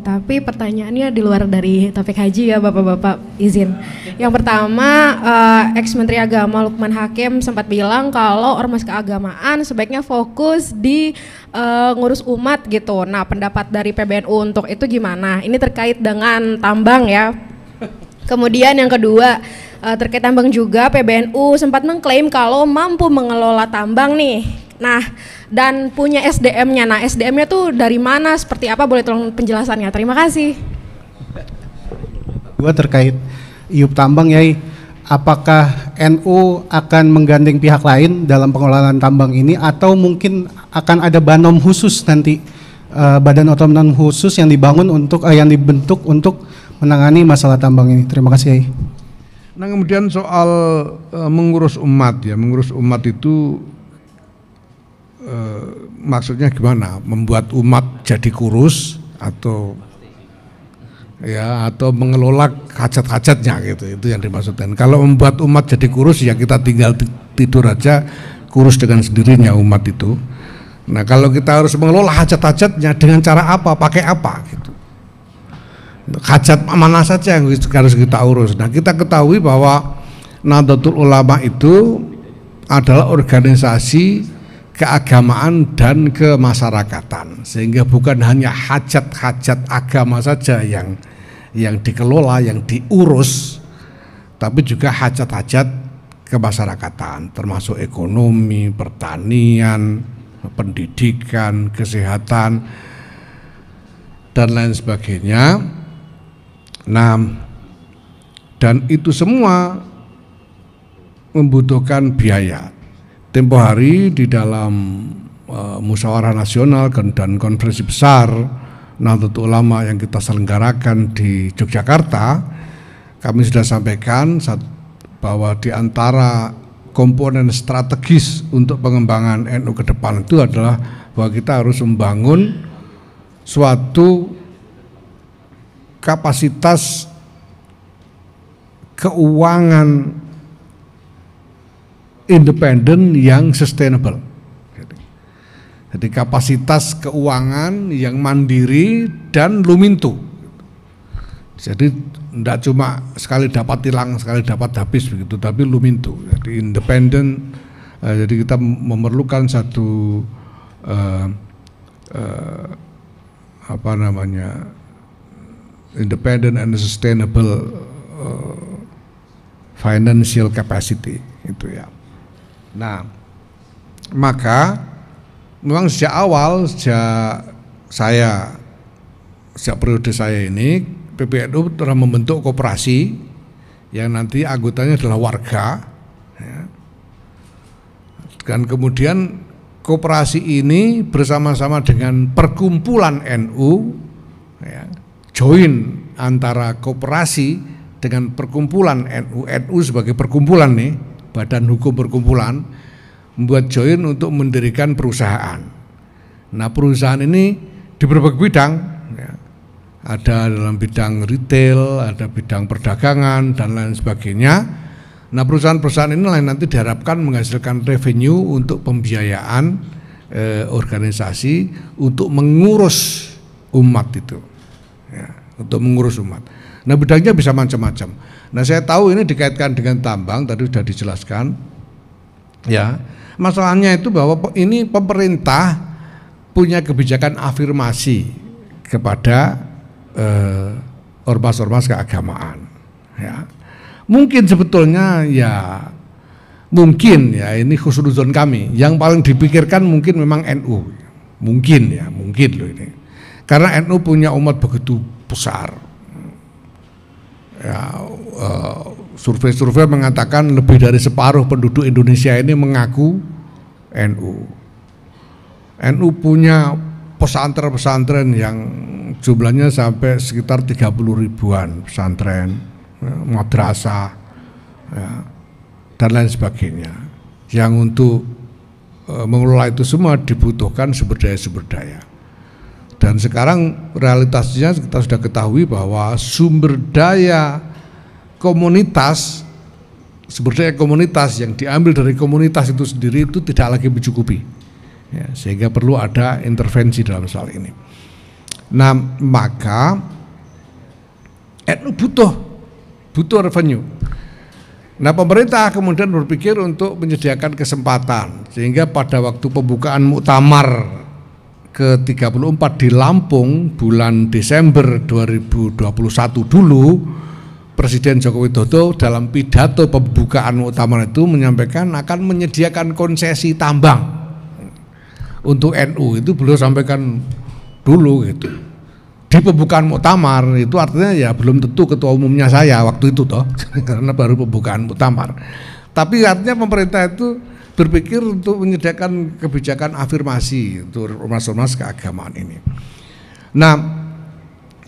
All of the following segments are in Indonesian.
tapi pertanyaannya di luar dari topik haji ya Bapak-Bapak, izin. Yang pertama, ex-Menteri Agama Lukman Hakim sempat bilang kalau ormas keagamaan sebaiknya fokus di ngurus umat gitu. Nah, pendapat dari PBNU untuk itu gimana? Ini terkait dengan tambang ya. Kemudian yang kedua, terkait tambang juga, PBNU sempat mengklaim kalau mampu mengelola tambang nih. Nah, dan punya SDM-nya. Nah, SDM-nya tuh dari mana, seperti apa, boleh tolong penjelasannya? Terima kasih. Gua terkait iup tambang, Yai. Apakah NU akan menggandeng pihak lain dalam pengelolaan tambang ini, atau mungkin akan ada banom khusus nanti, badan otonom khusus yang dibangun untuk yang dibentuk untuk menangani masalah tambang ini? Terima kasih, Yai. Nah, kemudian soal mengurus umat ya, mengurus umat itu maksudnya gimana? Membuat umat jadi kurus atau ya, atau mengelola hajat-hajatnya gitu, itu yang dimaksudkan. Kalau membuat umat jadi kurus ya kita tinggal tidur aja, kurus dengan sendirinya umat itu. Nah, kalau kita harus mengelola hajat-hajatnya dengan cara apa, pakai apa gitu. Hajat mana saja yang harus kita urus. Nah, kita ketahui bahwa Nahdlatul Ulama itu adalah organisasi keagamaan dan kemasyarakatan, sehingga bukan hanya hajat-hajat agama saja yang dikelola, yang diurus, tapi juga hajat-hajat kemasyarakatan, termasuk ekonomi, pertanian, pendidikan, kesehatan, dan lain sebagainya. Nah, dan itu semua membutuhkan biaya. Tempo hari di dalam musyawarah nasional dan konferensi besar Nahdlatul Ulama yang kita selenggarakan di Yogyakarta, kami sudah sampaikan bahwa di antara komponen strategis untuk pengembangan NU ke depan itu adalah bahwa kita harus membangun suatu kapasitas keuangan independen yang sustainable. Jadi kapasitas keuangan yang mandiri dan lumintu. Jadi tidak cuma sekali dapat hilang, sekali dapat habis begitu, tapi lumintu. Jadi independen. Jadi kita memerlukan satu independent and sustainable financial capacity itu ya. Nah, maka memang sejak awal, sejak periode saya ini, PBNU telah membentuk koperasi yang nanti anggotanya adalah warga ya. Dan kemudian koperasi ini bersama-sama dengan perkumpulan NU ya, join antara koperasi dengan perkumpulan NU sebagai perkumpulan nih, badan hukum perkumpulan, membuat join untuk mendirikan perusahaan. Nah, perusahaan ini di berbagai bidang ya. Ada dalam bidang retail, ada bidang perdagangan dan lain sebagainya. Nah, perusahaan-perusahaan ini nanti diharapkan menghasilkan revenue untuk pembiayaan organisasi untuk mengurus umat itu ya, untuk mengurus umat. Nah, bidangnya bisa macam-macam. Nah, saya tahu ini dikaitkan dengan tambang, tadi sudah dijelaskan ya. Masalahnya itu bahwa ini pemerintah punya kebijakan afirmasi kepada ormas-ormas keagamaan ya. Mungkin sebetulnya ya, mungkin ya, ini khusnuzon kami, yang paling dipikirkan mungkin memang NU, mungkin ya, mungkin loh ini, karena NU punya umat begitu besar ya. Survei-survei mengatakan lebih dari separuh penduduk Indonesia ini mengaku NU. NU punya pesantren-pesantren yang jumlahnya sampai sekitar 30 ribuan pesantren, madrasah ya, dan lain sebagainya. Yang untuk mengelola itu semua dibutuhkan sumber daya. Dan sekarang realitasnya kita sudah ketahui bahwa sumber daya komunitas yang diambil dari komunitas itu sendiri itu tidak lagi mencukupi ya, sehingga perlu ada intervensi dalam soal ini. Nah, maka NU butuh revenue. Nah, pemerintah kemudian berpikir untuk menyediakan kesempatan sehingga pada waktu pembukaan muktamar ke-34 di Lampung bulan Desember 2021 dulu, Presiden Joko Widodo dalam pidato pembukaan muktamar itu menyampaikan akan menyediakan konsesi tambang untuk NU. Itu beliau sampaikan dulu gitu. Di pembukaan muktamar itu artinya ya belum tentu ketua umumnya saya waktu itu toh karena baru pembukaan muktamar. Tapi artinya pemerintah itu berpikir untuk menyediakan kebijakan afirmasi untuk ormas-ormas keagamaan ini. Nah,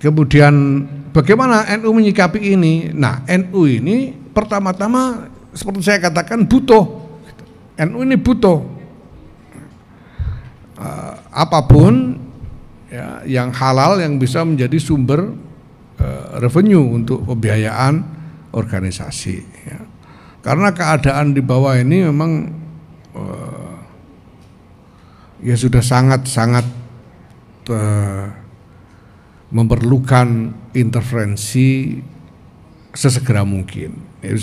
kemudian bagaimana NU menyikapi ini? Nah, NU ini pertama-tama seperti saya katakan butuh. NU ini butuh apapun ya, yang halal yang bisa menjadi sumber revenue untuk pembiayaan organisasi. Ya. Karena keadaan di bawah ini memang ya sudah sangat-sangat memerlukan intervensi sesegera mungkin. Ya,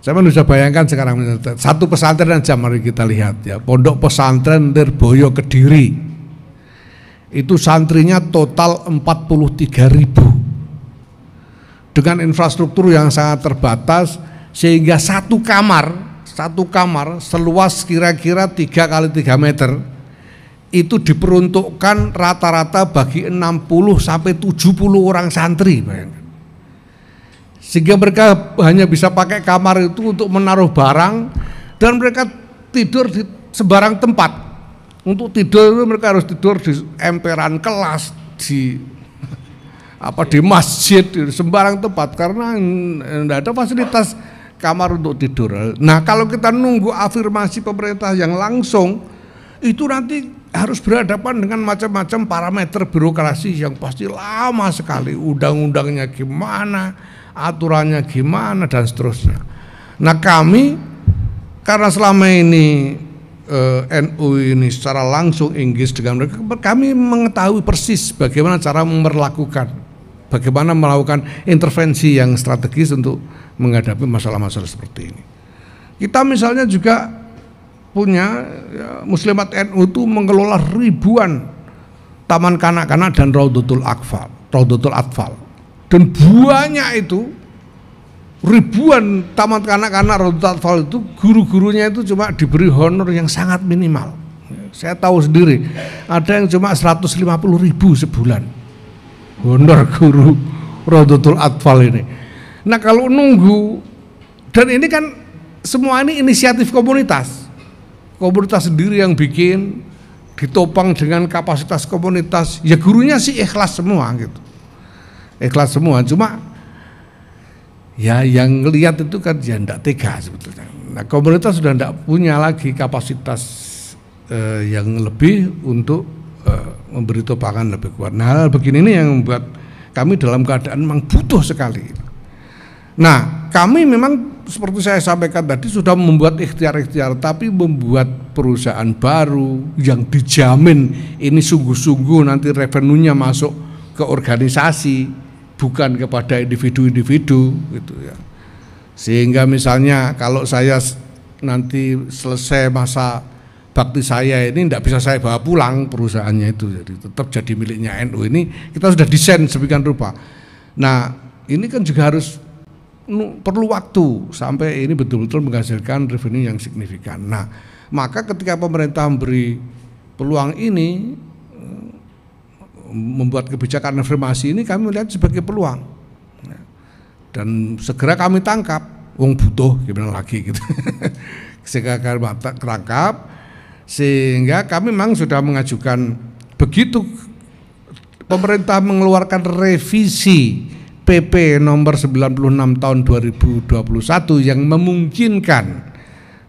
saya bisa bayangkan sekarang satu pesantren aja, mari kita lihat ya, Pondok Pesantren Lirboyo Kediri itu santrinya total 43.000 dengan infrastruktur yang sangat terbatas sehingga satu kamar seluas kira-kira 3 kali 3 meter itu diperuntukkan rata-rata bagi 60 sampai 70 orang santri, bayangkan. Sehingga mereka hanya bisa pakai kamar itu untuk menaruh barang dan mereka tidur di sembarang tempat. Untuk tidur mereka harus tidur di emperan kelas, di masjid, di sembarang tempat karena tidak ada fasilitas kamar untuk tidur. Nah, kalau kita nunggu afirmasi pemerintah yang langsung, itu nanti harus berhadapan dengan macam-macam parameter birokrasi yang pasti lama sekali. Undang-undangnya gimana, aturannya gimana, dan seterusnya. Nah, kami karena selama ini NU ini secara langsung engage dengan mereka, kami mengetahui persis bagaimana cara bagaimana melakukan intervensi yang strategis untuk menghadapi masalah-masalah seperti ini. Kita misalnya juga punya ya, Muslimat NU itu mengelola ribuan taman kanak-kanak dan Raudatul Atfal. Dan banyak itu ribuan taman kanak-kanak Raudatul Atfal itu guru-gurunya itu cuma diberi honor yang sangat minimal. Saya tahu sendiri ada yang cuma 150.000 sebulan honor guru Raudatul Atfal ini. Nah, kalau nunggu, dan ini kan semua ini inisiatif komunitas sendiri yang bikin, ditopang dengan kapasitas komunitas. Ya gurunya sih ikhlas semua gitu, ikhlas semua. Cuma ya yang ngelihat itu kan ya enggak tega sebetulnya. Nah, komunitas sudah enggak punya lagi kapasitas yang lebih untuk memberi topangan lebih kuat. Nah, hal begini ini yang membuat kami dalam keadaan memang butuh sekali. Nah, kami memang seperti saya sampaikan tadi sudah membuat ikhtiar-ikhtiar, tapi membuat perusahaan baru yang dijamin ini sungguh-sungguh nanti revenue-nya masuk ke organisasi, bukan kepada individu-individu gitu ya. Sehingga misalnya kalau saya nanti selesai masa bakti saya ini tidak bisa saya bawa pulang perusahaannya itu, jadi tetap jadi miliknya NU. Ini kita sudah desain sedemikian rupa. Nah, ini kan juga harus perlu waktu sampai ini betul-betul menghasilkan revenue yang signifikan. Nah, maka ketika pemerintah memberi peluang ini, membuat kebijakan afirmasi ini, kami melihat sebagai peluang. Dan segera kami tangkap, wong butuh gimana lagi gitu. Segera kami tangkap, sehingga kami memang sudah mengajukan, begitu pemerintah mengeluarkan revisi PP nomor 96 tahun 2021 yang memungkinkan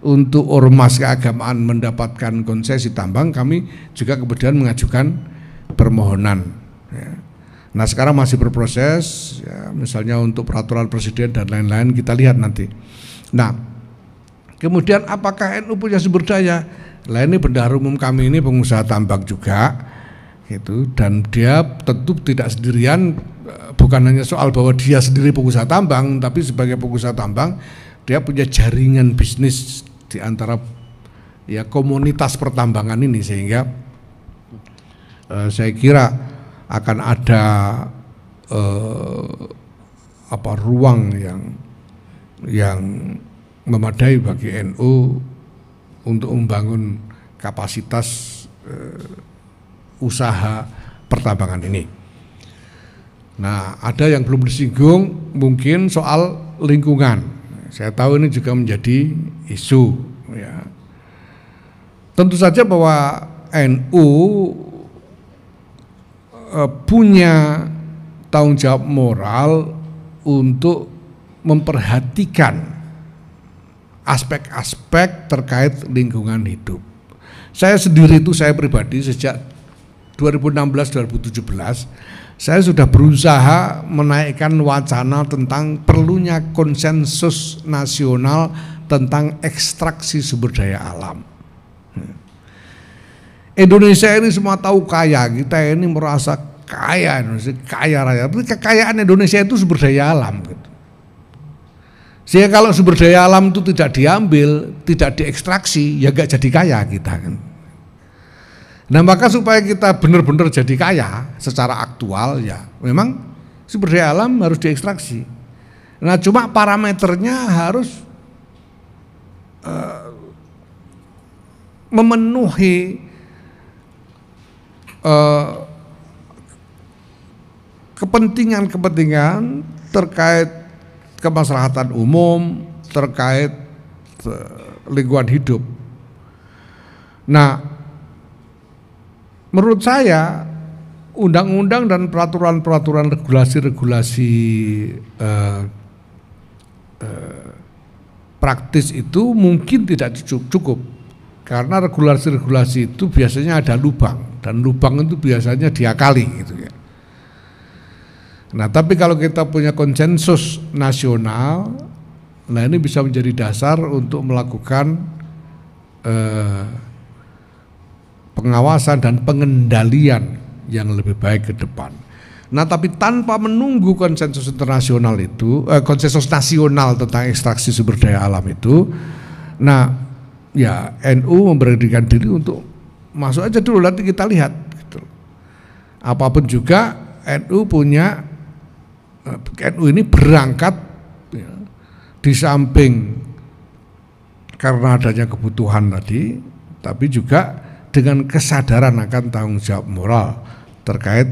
untuk ormas keagamaan mendapatkan konsesi tambang, kami juga kemudian mengajukan permohonan ya. Nah, sekarang masih berproses ya, misalnya untuk peraturan presiden dan lain-lain, kita lihat nanti. Nah, kemudian apakah NU punya sumber daya? Lah, ini bendahara umum kami ini pengusaha tambang juga. gitu, dan dia tentu tidak sendirian, bukan hanya soal bahwa dia sendiri pengusaha tambang, tapi sebagai pengusaha tambang dia punya jaringan bisnis di antara ya komunitas pertambangan ini, sehingga saya kira akan ada ruang yang memadai bagi NU untuk membangun kapasitas usaha pertambangan ini. Nah, ada yang belum disinggung mungkin soal lingkungan. Saya tahu ini juga menjadi isu, ya. Tentu saja bahwa NU punya tanggung jawab moral untuk memperhatikan aspek-aspek terkait lingkungan hidup. Saya sendiri itu, saya pribadi sejak 2016-2017 saya sudah berusaha menaikkan wacana tentang perlunya konsensus nasional tentang ekstraksi sumber daya alam. Indonesia ini semua tahu kaya, kita ini merasa kaya, kaya raya. Tapi kekayaan Indonesia itu sumber daya alam. Gitu. Sehingga kalau sumber daya alam itu tidak diambil, tidak diekstraksi, ya gak jadi kaya kita kan. Nah, maka supaya kita benar-benar jadi kaya secara aktual, ya memang sumber daya alam harus diekstraksi. Nah, cuma parameternya harus memenuhi kepentingan-kepentingan terkait kemaslahatan umum, terkait lingkungan hidup. Nah, menurut saya undang-undang dan peraturan-peraturan regulasi-regulasi praktis itu mungkin tidak cukup, karena regulasi-regulasi itu biasanya ada lubang, dan lubang itu biasanya diakali gitu ya. Nah, tapi kalau kita punya konsensus nasional, nah ini bisa menjadi dasar untuk melakukan pengawasan dan pengendalian yang lebih baik ke depan. Nah, tapi tanpa menunggu konsensus internasional itu, konsensus nasional tentang ekstraksi sumber daya alam itu, nah ya NU memberanikan diri untuk masuk aja dulu, nanti kita lihat. Gitu. Apapun juga NU ini berangkat ya, di samping karena adanya kebutuhan tadi, tapi juga dengan kesadaran akan tanggung jawab moral terkait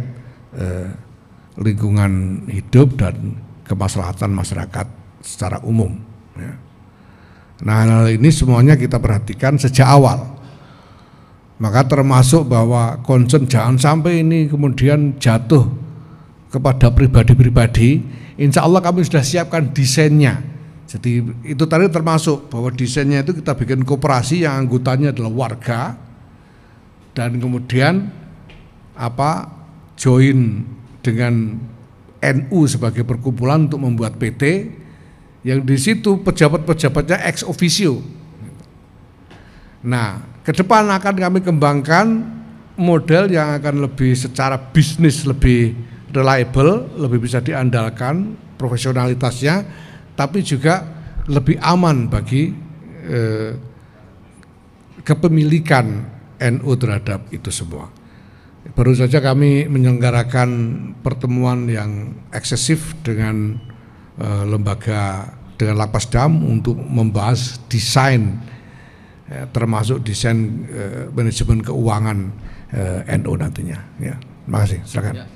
lingkungan hidup dan kemaslahatan masyarakat secara umum. Ya. Nah, hal ini semuanya kita perhatikan sejak awal. Maka termasuk bahwa concern jangan sampai ini kemudian jatuh kepada pribadi-pribadi. Insya Allah kami sudah siapkan desainnya. Jadi itu tadi termasuk bahwa desainnya itu kita bikin koperasi yang anggotanya adalah warga, dan kemudian join dengan NU sebagai perkumpulan untuk membuat PT yang di situ pejabat-pejabatnya ex officio. Nah, ke depan akan kami kembangkan model yang akan lebih secara bisnis lebih reliable, lebih bisa diandalkan profesionalitasnya, tapi juga lebih aman bagi kepemilikan NU terhadap itu semua. Baru saja kami menyelenggarakan pertemuan yang eksesif dengan lembaga, dengan Lakpasdam untuk membahas desain, termasuk desain manajemen keuangan NU nantinya. Ya, terima kasih. Silakan. Ya.